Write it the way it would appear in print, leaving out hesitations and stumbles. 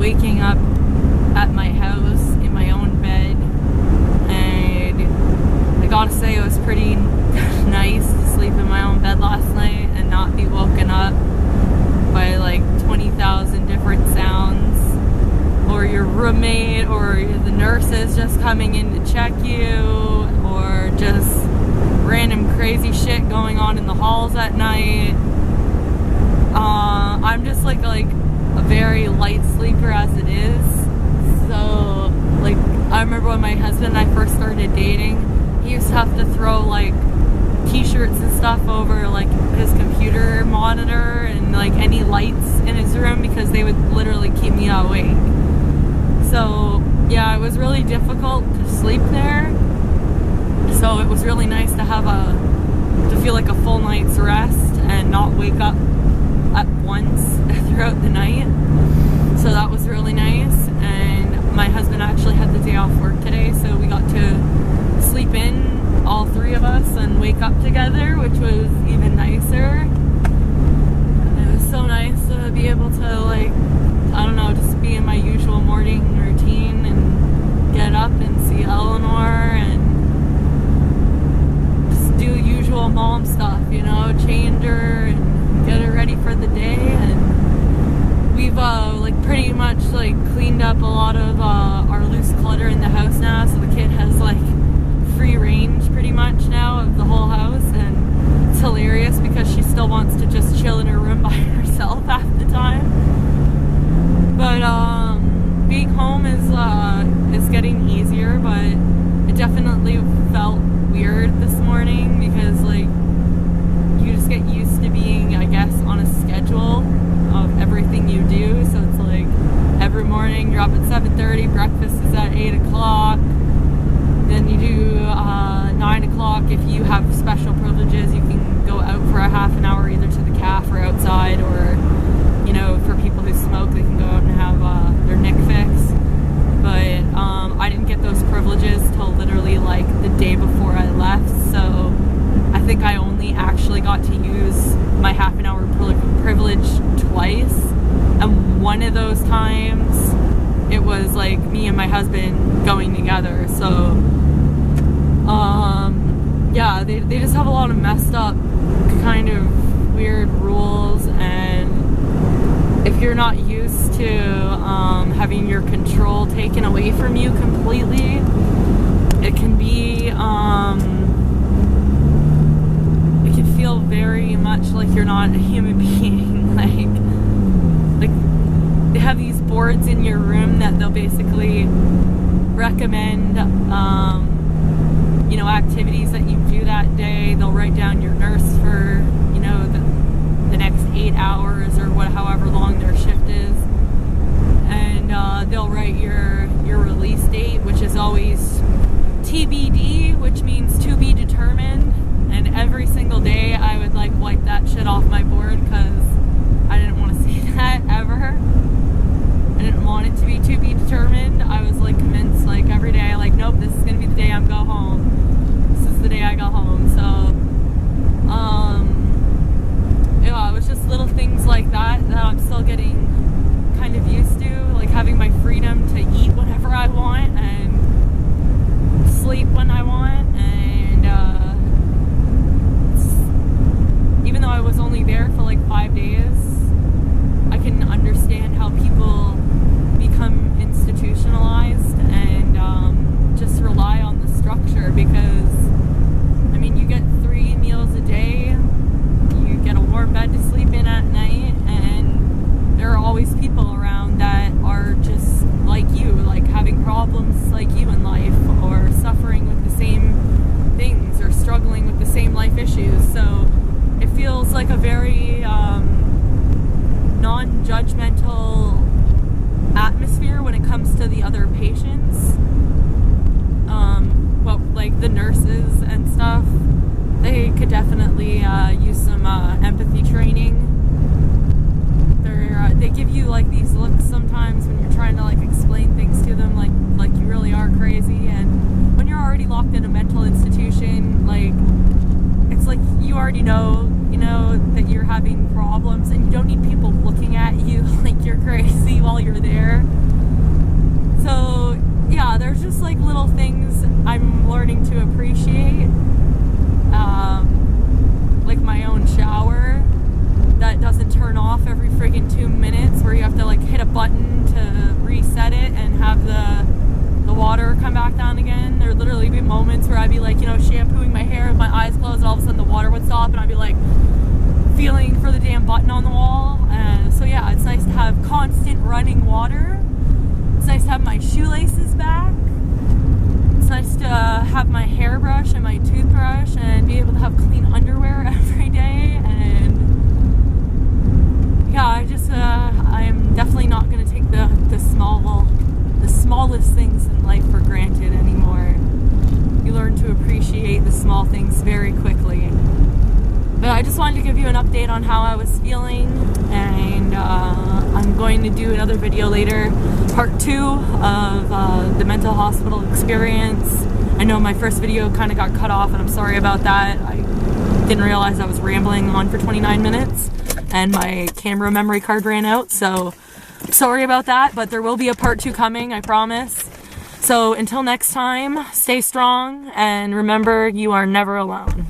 waking up at my house in my own bed, and I gotta say it was pretty nice to sleep in my own bed last night and not be woken up by like 20,000 different sounds, or your roommate or the nurses just coming in to check you, or just random crazy shit going on in the halls at night. I'm just like a very light sleeper as it is. So like, I remember when my husband and I first started dating, he used to have to throw like t-shirts and stuff over like his computer monitor and like any lights in his room because they would literally keep me awake. So yeah, it was really difficult to sleep there. So it was really nice to have to feel like a full night's rest and not wake up at once throughout the night. So that was really nice. And my husband actually had the day off work today, so we got to sleep in, all three of us, and wake up together, which was even nicer. And it was so nice to be able to, like, I don't know, just be in my usual morning routine and get up and see Eleanor and just do usual mom stuff, you know, change her and get her ready for the day. And we've like pretty much like cleaned up a lot of our loose clutter in the house now, so the kid has like free range pretty much now of the whole house. And it's hilarious because she still wants to just chill in her room by herself half the time. But being home is getting easier, but it definitely felt weird this morning because like you just get used to being, I guess, on a schedule of everything you do. So it's like every morning you're up at 7:30, breakfast is at 8 o'clock, then you do 9 o'clock. If you have special privileges, you can go out for a half an hour either to the caf or outside, or you know, for people who smoke, they can go out and have their nick fix. But I didn't get those privileges till literally like the day before I left, so I think I only actually got to use my half an hour privilege twice, and one of those times it was like me and my husband going together. So yeah, they just have a lot of messed up kind of weird rules, and if you're not used to having your control taken away from you completely, it can be it can feel very much like you're not a human being. like they have these boards in your room that they'll basically recommend you know, activities that you do that day. They'll write down your nurse for, you know, the next 8 hours or however long their shift is, and they'll write your release date, which is always TBD, which means to be determined. And every single day I would like wipe that shit off my board because I didn't want to see that ever. I didn't want it to be determined. I was like convinced, like every day, like, nope, this is gonna be the day I go home. This is the day I go home. So yeah, it was just little things like that I'm still getting kind of used to, like having my freedom to eat whenever I want and sleep when I want. And even though I was only there for like 5 days, I can understand how people become institutionalized and just rely on the structure, because I mean, you get 3 meals a day, you get a warm bed to sleep in at night, and there are always people around that are just like you, like having problems like you in life, or suffering with the same things, or struggling with the same life issues. So it feels like a very non-judgmental atmosphere when it comes to the other patients. Well, like the nurses and stuff, they could definitely use some empathy training. They give you like these looks sometimes when you're trying to like explain things to them, like you really are crazy. And when you're already locked in a mental institution, like it's like you already know, you know, that you're having problems, and you don't need people looking at you like you're crazy while you're there. So yeah, there's just like little things I'm learning to appreciate, like my own shower that doesn't turn off every friggin' 2 minutes, where you have to like hit a button to reset it and have the water come back down again. There'd literally be moments where I'd be like, you know, shampooing my hair with my eyes closed, and all of a sudden the water would stop, and I'd be like feeling for the damn button on the wall. And so yeah, it's nice to have constant running water. It's nice to have my shoelaces back. It's nice to have my hairbrush and my toothbrush and be able to have clean underwear every day. And yeah, I'm definitely not going to take the smallest things in life for granted anymore. You learn to appreciate the small things very quickly. But I just wanted to give you an update on how I was feeling, and I'm going to do another video later, part 2 of the mental hospital experience. I know my first video kind of got cut off, and I'm sorry about that. I didn't realize I was rambling on for 29 minutes, and my camera memory card ran out, so sorry about that, but there will be a part 2 coming, I promise. So until next time, stay strong, and remember, you are never alone.